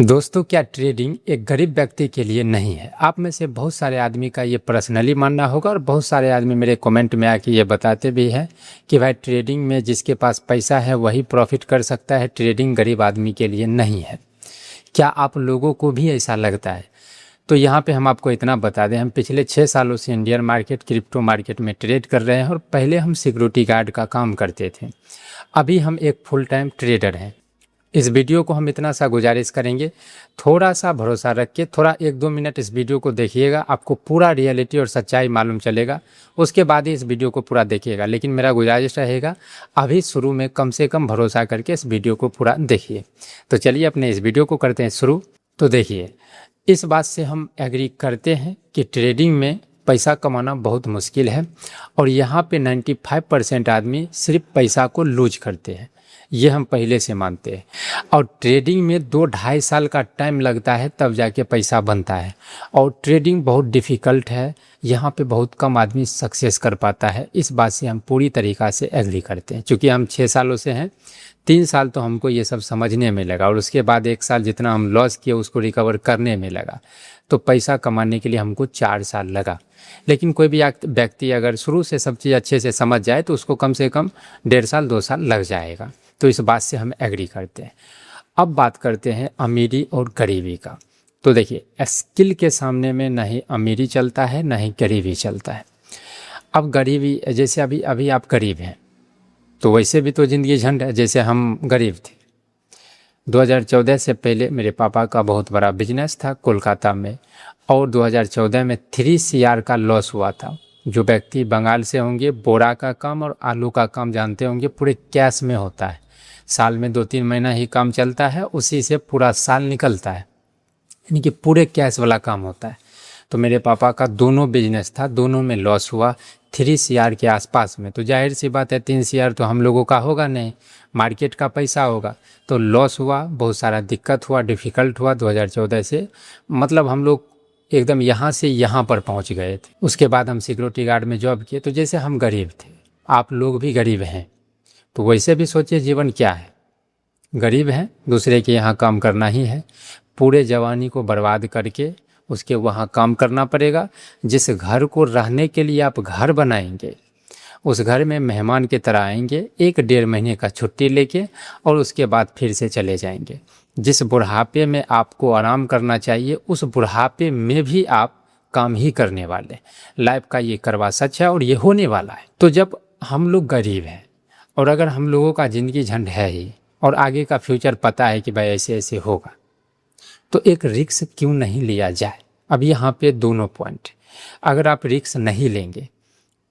दोस्तों, क्या ट्रेडिंग एक गरीब व्यक्ति के लिए नहीं है? आप में से बहुत सारे आदमी का ये पर्सनली मानना होगा और बहुत सारे आदमी मेरे कमेंट में आके ये बताते भी हैं कि भाई ट्रेडिंग में जिसके पास पैसा है वही प्रॉफिट कर सकता है, ट्रेडिंग गरीब आदमी के लिए नहीं है। क्या आप लोगों को भी ऐसा लगता है? तो यहाँ पे हम आपको इतना बता दें, हम पिछले 6 सालों से इंडियन मार्केट, क्रिप्टो मार्केट में ट्रेड कर रहे हैं और पहले हम सिक्योरिटी गार्ड का काम करते थे। अभी हम एक फुल टाइम ट्रेडर हैं। इस वीडियो को हम इतना सा गुजारिश करेंगे, थोड़ा सा भरोसा रख के थोड़ा 1-2 मिनट इस वीडियो को देखिएगा, आपको पूरा रियलिटी और सच्चाई मालूम चलेगा। उसके बाद ही इस वीडियो को पूरा देखिएगा, लेकिन मेरा गुजारिश रहेगा अभी शुरू में कम से कम भरोसा करके इस वीडियो को पूरा देखिए। तो चलिए अपने इस वीडियो को करते हैं शुरू। तो देखिए, इस बात से हम एग्री करते हैं कि ट्रेडिंग में पैसा कमाना बहुत मुश्किल है और यहाँ पे 95% आदमी सिर्फ पैसा को लूज करते हैं, ये हम पहले से मानते हैं। और ट्रेडिंग में 2-2.5 साल का टाइम लगता है तब जाके पैसा बनता है और ट्रेडिंग बहुत डिफ़िकल्ट है, यहाँ पे बहुत कम आदमी सक्सेस कर पाता है। इस बात से हम पूरी तरीक़ा से एग्री करते हैं। चूँकि हम 6 सालों से हैं, 3 साल तो हमको ये सब समझने में लगा और उसके बाद 1 साल जितना हम लॉस किए उसको रिकवर करने में लगा, तो पैसा कमाने के लिए हमको 4 साल लगा। लेकिन कोई भी व्यक्ति अगर शुरू से सब चीज़ अच्छे से समझ जाए तो उसको कम से कम 1.5 साल 2 साल लग जाएगा। तो इस बात से हम एग्री करते हैं। अब बात करते हैं अमीरी और गरीबी का। तो देखिए, स्किल के सामने में ना ही अमीरी चलता है ना ही गरीबी चलता है। अब गरीबी, जैसे अभी आप गरीब हैं तो वैसे भी तो ज़िंदगी झंड है। जैसे हम गरीब थे, 2014 से पहले मेरे पापा का बहुत बड़ा बिजनेस था कोलकाता में और 2014 में 3 CR का लॉस हुआ था। जो व्यक्ति बंगाल से होंगे, बोरा का काम और आलू का काम जानते होंगे, पूरे कैश में होता है। साल में 2-3 महीना ही काम चलता है, उसी से पूरा साल निकलता है, यानी कि पूरे कैश वाला काम होता है। तो मेरे पापा का दोनों बिजनेस था, दोनों में लॉस हुआ 3 CR के आसपास में। तो जाहिर सी बात है 3 CR तो हम लोगों का होगा नहीं, मार्केट का पैसा होगा। तो लॉस हुआ, बहुत सारा दिक्कत हुआ, डिफ़िकल्ट हुआ 2014 से। मतलब हम लोग एकदम यहाँ से यहाँ पर पहुँच गए थे। उसके बाद हम सिक्योरिटी गार्ड में जॉब किए। तो जैसे हम गरीब थे, आप लोग भी गरीब हैं, तो वैसे भी सोचिए जीवन क्या है। गरीब हैं, दूसरे के यहाँ काम करना ही है, पूरे जवानी को बर्बाद करके उसके वहाँ काम करना पड़ेगा। जिस घर को रहने के लिए आप घर बनाएंगे, उस घर में मेहमान की तरह आएंगे, 1-1.5 महीने का छुट्टी लेके और उसके बाद फिर से चले जाएंगे। जिस बुढ़ापे में आपको आराम करना चाहिए, उस बुढ़ापे में भी आप काम ही करने वाले। लाइफ का ये करवा सच है और ये होने वाला है। तो जब हम लोग गरीब हैं और अगर हम लोगों का ज़िंदगी झंड है ही और आगे का फ्यूचर पता है कि भाई ऐसे ऐसे होगा, तो एक रिस्क क्यों नहीं लिया जाए? अब यहाँ पे दोनों पॉइंट। अगर आप रिस्क नहीं लेंगे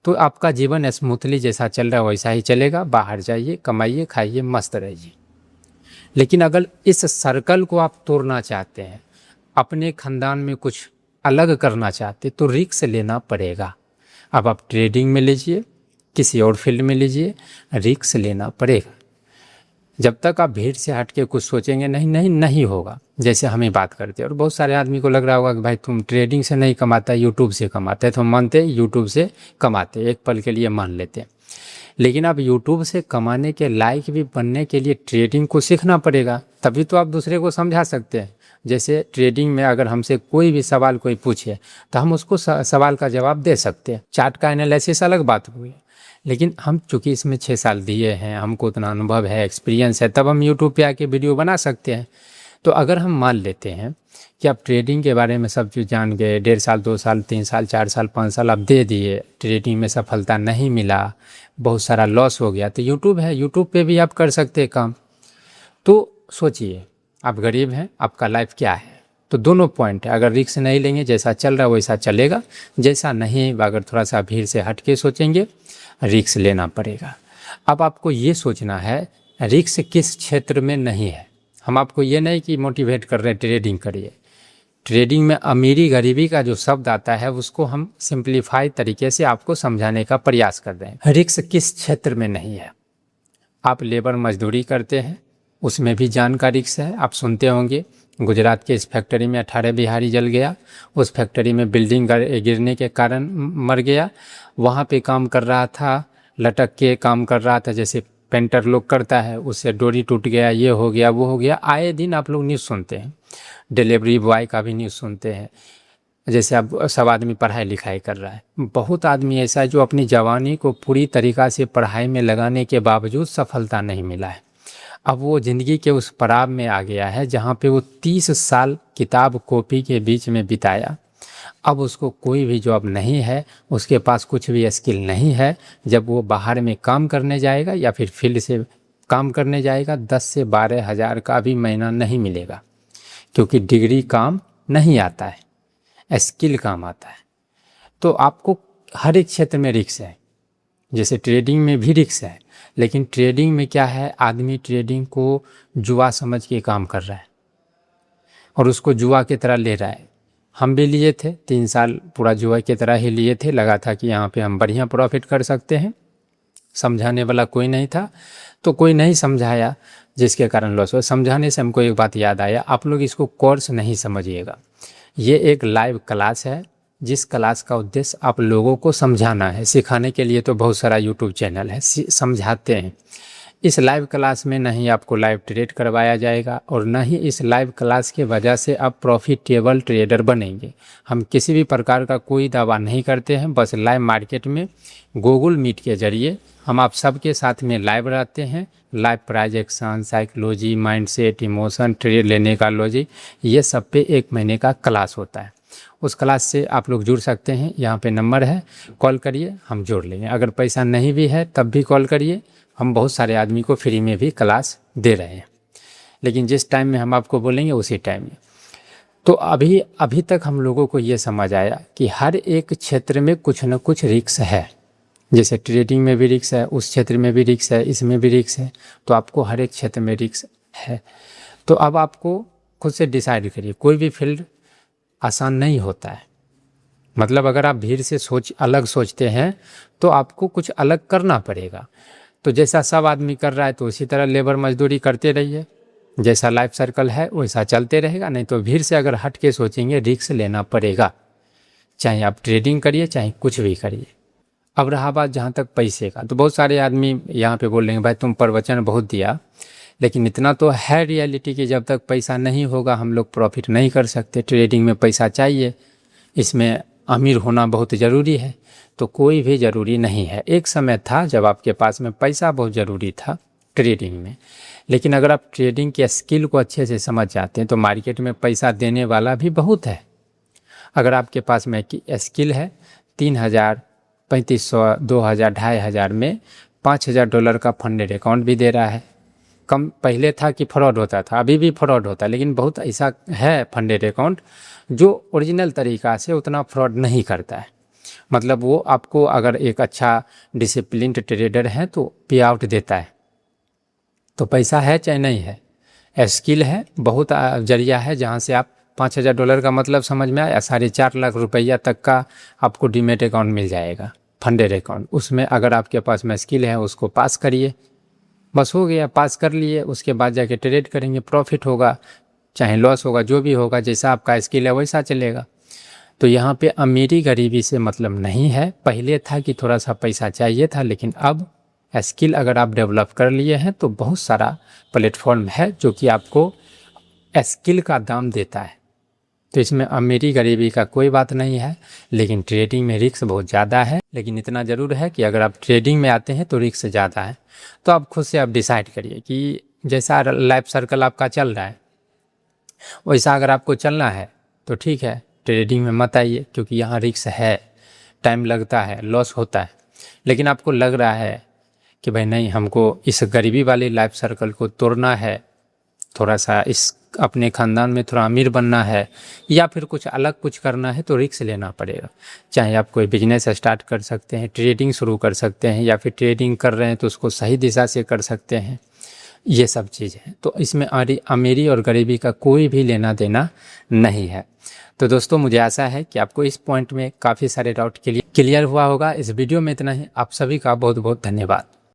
तो आपका जीवन स्मूथली जैसा चल रहा है वैसा ही चलेगा। बाहर जाइए, कमाइए, खाइए, मस्त रहिए। लेकिन अगर इस सर्कल को आप तोड़ना चाहते हैं, अपने ख़ानदान में कुछ अलग करना चाहते, तो रिस्क लेना पड़ेगा। अब आप ट्रेडिंग में लीजिए, किसी और फील्ड में लीजिए, रिस्क लेना पड़ेगा। जब तक आप भीड़ से हट के कुछ सोचेंगे नहीं होगा। जैसे हम ही बात करते हैं और बहुत सारे आदमी को लग रहा होगा कि भाई तुम ट्रेडिंग से नहीं कमाता, यूट्यूब से कमाते हैं। तो हम मानते हैं यूट्यूब से कमाते, एक पल के लिए मान लेते हैं। लेकिन आप यूट्यूब से कमाने के लायक भी बनने के लिए ट्रेडिंग को सीखना पड़ेगा, तभी तो आप दूसरे को समझा सकते हैं। जैसे ट्रेडिंग में अगर हमसे कोई भी सवाल कोई पूछे तो हम उसको सवाल का जवाब दे सकते हैं। चार्ट का एनालिसिस अलग बात हुई, लेकिन हम चूँकि इसमें 6 साल दिए हैं, हमको उतना अनुभव है, एक्सपीरियंस है, तब हम यूट्यूब पे आके वीडियो बना सकते हैं। तो अगर हम मान लेते हैं कि आप ट्रेडिंग के बारे में सब चीज़ जान गए, 1.5 साल 2 साल 3 साल 4 साल 5 साल आप दे दिए, ट्रेडिंग में सफलता नहीं मिला, बहुत सारा लॉस हो गया, तो यूट्यूब है, यूट्यूब पे भी आप कर सकते हैं काम। तो सोचिए, आप गरीब हैं, आपका लाइफ क्या है? तो दोनों पॉइंट है। अगर रिस्क नहीं लेंगे, जैसा चल रहा है वैसा चलेगा। जैसा नहीं, अगर थोड़ा सा भीड़ से हट के सोचेंगे, रिस्क लेना पड़ेगा। अब आपको ये सोचना है रिस्क किस क्षेत्र में नहीं है। हम आपको ये नहीं कि मोटिवेट कर रहे हैं ट्रेडिंग करिए। ट्रेडिंग में अमीरी गरीबी का जो शब्द आता है उसको हम सिंप्लीफाई तरीके से आपको समझाने का प्रयास कर रहे हैं। रिस्क किस क्षेत्र में नहीं है? आप लेबर मजदूरी करते हैं, उसमें भी जान का रिस्क है। आप सुनते होंगे गुजरात के इस फैक्ट्री में 18 बिहारी जल गया, उस फैक्ट्री में बिल्डिंग गिरने के कारण मर गया। वहाँ पे काम कर रहा था, लटक के काम कर रहा था, जैसे पेंटर लोग करता है, उससे डोरी टूट गया, ये हो गया, वो हो गया। आए दिन आप लोग न्यूज़ सुनते हैं, डिलीवरी बॉय का भी न्यूज़ सुनते हैं। जैसे अब सब आदमी पढ़ाई लिखाई कर रहा है, बहुत आदमी ऐसा है जो अपनी जवानी को पूरी तरीक़ा से पढ़ाई में लगाने के बावजूद सफलता नहीं मिला है। अब वो ज़िंदगी के उस पड़ाव में आ गया है जहाँ पे वो 30 साल किताब कॉपी के बीच में बिताया। अब उसको कोई भी जॉब नहीं है, उसके पास कुछ भी स्किल नहीं है। जब वो बाहर में काम करने जाएगा या फिर फील्ड से काम करने जाएगा, 10 से 12 हज़ार का भी महीना नहीं मिलेगा, क्योंकि डिग्री काम नहीं आता है, स्किल काम आता है। तो आपको हर एक क्षेत्र में रिस्क है। जैसे ट्रेडिंग में भी रिस्क है, लेकिन ट्रेडिंग में क्या है, आदमी ट्रेडिंग को जुआ समझ के काम कर रहा है और उसको जुआ की तरह ले रहा है। हम भी लिए थे, 3 साल पूरा जुआ की तरह ही लिए थे। लगा था कि यहाँ पे हम बढ़िया प्रॉफिट कर सकते हैं। समझाने वाला कोई नहीं था, तो कोई नहीं समझाया, जिसके कारण लॉस हुआ। समझाने से हमको एक बात याद आया, आप लोग इसको कोर्स नहीं समझिएगा। ये एक लाइव क्लास है, जिस क्लास का उद्देश्य आप लोगों को समझाना है। सिखाने के लिए तो बहुत सारा यूट्यूब चैनल है, समझाते हैं। इस लाइव क्लास में नहीं आपको लाइव ट्रेड करवाया जाएगा और न ही इस लाइव क्लास के वजह से आप प्रॉफिटेबल ट्रेडर बनेंगे। हम किसी भी प्रकार का कोई दावा नहीं करते हैं, बस लाइव मार्केट में गूगल मीट के जरिए हम आप सबके साथ में लाइव रहते हैं। Live price action, psychology, mindset, emotion, trade लेने का लॉजिक, ये सब पे 1 महीने का क्लास होता है। उस क्लास से आप लोग जुड़ सकते हैं। यहाँ पे नंबर है, कॉल करिए, हम जोड़ लेंगे। अगर पैसा नहीं भी है तब भी कॉल करिए, हम बहुत सारे आदमी को फ्री में भी क्लास दे रहे हैं। लेकिन जिस टाइम में हम आपको बोलेंगे उसी टाइम में। तो अभी तक हम लोगों को ये समझ आया कि हर एक क्षेत्र में कुछ न कुछ रिस्क है। जैसे ट्रेडिंग में भी रिस्क है, उस क्षेत्र में भी रिस्क है, इसमें भी रिस्क है। तो आपको हर एक क्षेत्र में रिस्क है। तो अब आपको खुद से डिसाइड करिए। कोई भी फील्ड आसान नहीं होता है। मतलब अगर आप भीड़ से अलग सोचते हैं तो आपको कुछ अलग करना पड़ेगा। तो जैसा सब आदमी कर रहा है तो उसी तरह लेबर मजदूरी करते रहिए। जैसा लाइफ सर्कल है वैसा चलते रहेगा। नहीं तो भीड़ से अगर हट के सोचेंगे, रिस्क लेना पड़ेगा। चाहे आप ट्रेडिंग करिए, चाहे कुछ भी करिए। अब रहा बात जहाँ तक पैसे का, तो बहुत सारे आदमी यहाँ पे बोल रहे हैं भाई तुम प्रवचन बहुत दिया, लेकिन इतना तो है रियलिटी कि जब तक पैसा नहीं होगा हम लोग प्रॉफिट नहीं कर सकते। ट्रेडिंग में पैसा चाहिए, इसमें अमीर होना बहुत ज़रूरी है। तो कोई भी ज़रूरी नहीं है। एक समय था जब आपके पास में पैसा बहुत ज़रूरी था ट्रेडिंग में, लेकिन अगर आप ट्रेडिंग के स्किल को अच्छे से समझ जाते हैं तो मार्केट में पैसा देने वाला भी बहुत है। अगर आपके पास में स्किल है, 3000, 3500, 2000, 2500 में $5000 का फंडेड अकाउंट भी दे रहा है। कम पहले था कि फ्रॉड होता था, अभी भी फ्रॉड होता है, लेकिन बहुत ऐसा है फंडेड अकाउंट जो ओरिजिनल तरीक़ा से उतना फ्रॉड नहीं करता है। मतलब वो आपको अगर एक अच्छा डिसिप्लिन्ड ट्रेडर है तो पे आउट देता है। तो पैसा है चाहे नहीं है, स्किल है, बहुत जरिया है जहाँ से आप $5000 का मतलब समझ में आया, 4.5 लाख रुपया तक का आपको डीमेट अकाउंट मिल जाएगा, फंडेड अकाउंट। उसमें अगर आपके पास में स्किल है उसको पास करिए, बस हो गया। पास कर लिए, उसके बाद जाके ट्रेड करेंगे, प्रॉफिट होगा चाहे लॉस होगा, जो भी होगा, जैसा आपका स्किल है वैसा चलेगा। तो यहाँ पे अमीरी गरीबी से मतलब नहीं है। पहले था कि थोड़ा सा पैसा चाहिए था, लेकिन अब स्किल अगर आप डेवलप कर लिए हैं तो बहुत सारा प्लेटफॉर्म है जो कि आपको स्किल का दाम देता है। तो इसमें अमीरी गरीबी का कोई बात नहीं है, लेकिन ट्रेडिंग में रिस्क बहुत ज़्यादा है। लेकिन इतना ज़रूर है कि अगर आप ट्रेडिंग में आते हैं तो रिस्क ज़्यादा है। तो आप खुद से आप डिसाइड करिए कि जैसा लाइफ सर्कल आपका चल रहा है वैसा अगर आपको चलना है तो ठीक है, ट्रेडिंग में मत आइए, क्योंकि यहाँ रिस्क है, टाइम लगता है, लॉस होता है। लेकिन आपको लग रहा है कि भाई नहीं, हमको इस गरीबी वाली लाइफ सर्कल को तोड़ना है, थोड़ा सा इस अपने ख़ानदान में थोड़ा अमीर बनना है, या फिर कुछ अलग कुछ करना है, तो रिस्क लेना पड़ेगा। चाहे आप कोई बिजनेस स्टार्ट कर सकते हैं, ट्रेडिंग शुरू कर सकते हैं, या फिर ट्रेडिंग कर रहे हैं तो उसको सही दिशा से कर सकते हैं। ये सब चीज़ है। तो इसमें अमीरी और गरीबी का कोई भी लेना देना नहीं है। तो दोस्तों, मुझे आशा है कि आपको इस पॉइंट में काफ़ी सारे डाउट क्लियर हुआ होगा। इस वीडियो में इतना ही। आप सभी का बहुत बहुत धन्यवाद।